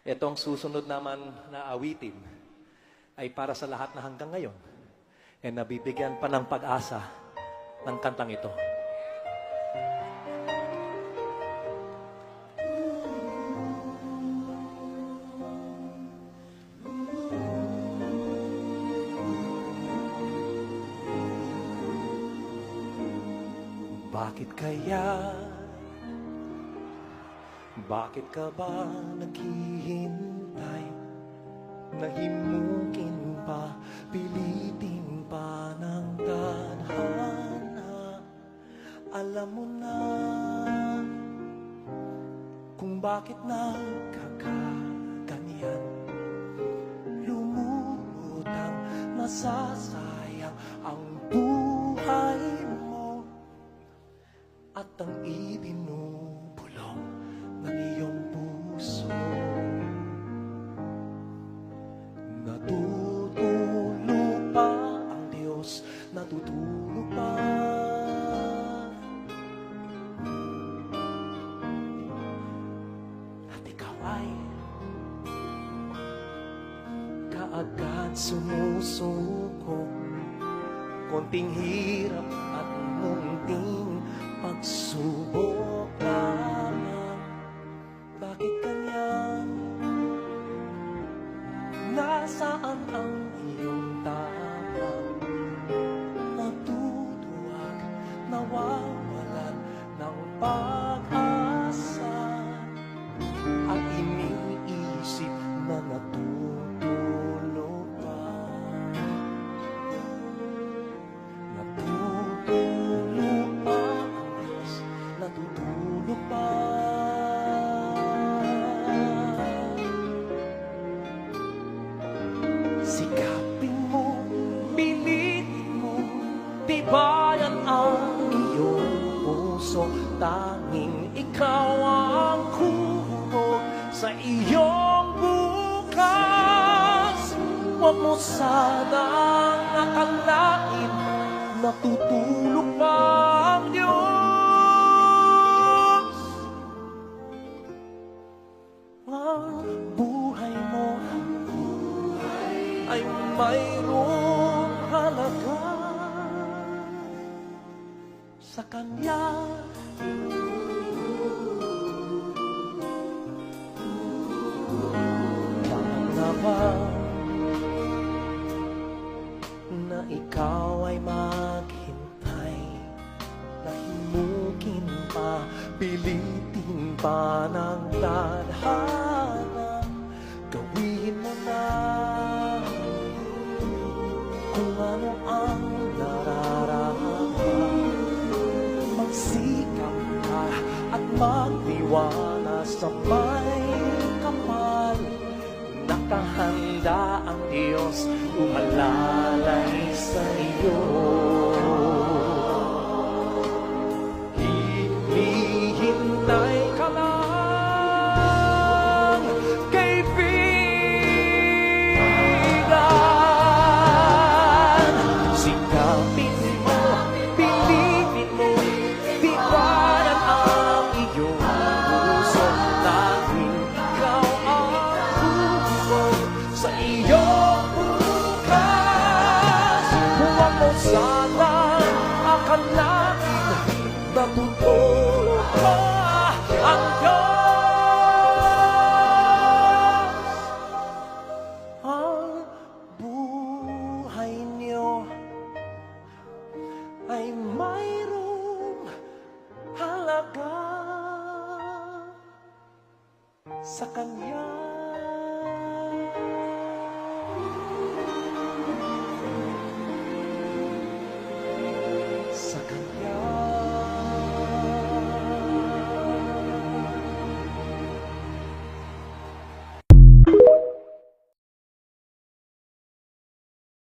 Itong susunod naman na awitin ay para sa lahat na hanggang ngayon ay nabibigyan pa ng pag-asa ng kantang ito. Bakit kaya? Bakit ka ba naghihintay? Nahimukin pa, pilitin pa ng tadhana. Alam mo na kung bakit nagkakaganyan. Lumulutang nasasayang ang buhay mo at ang ibinubulong ng iyong puso. Natutulo pa ang Diyos, natutulo pa. At ikaw ay kaagad sumusuko. Konting hirap at munting pagsubok lamang. Bakit ganyan? Nasaan ang iyong tapang? Natutuwag, nawawalan ng pag-asa at iniisip na natutulo pa. Natutulo pa ang Diyos, natutulo pa. Sikapin mo, pilitin mo, tibayan ang iyong puso. Tanging ikaw ang kuhog sa iyong bukas. Huwag mo sanang akalain natutulog pa ang Diyos. Ang buhay mo ay mayroong halaga sa Kanya. Pangalawa na ikaw ay maghintay, nahimukin pa, pilitin pa ng tadhana. Gawin mo na kung ano ang nararamdaman. Magsikap ka at magtiwala sa may kapal. Nakahanda ang Diyos umalalay sa iyo. Hihintay ka lang, kaibigan. Sikapin mo, pilitin mo, tibayan ang iyong puso. Tanging ikaw ang kuhog sa iyong bukas. Huwag mo sanang akalain natutulog pa ang Diyos. Ang buhay niyo ay mayroong halaga sa Kanya.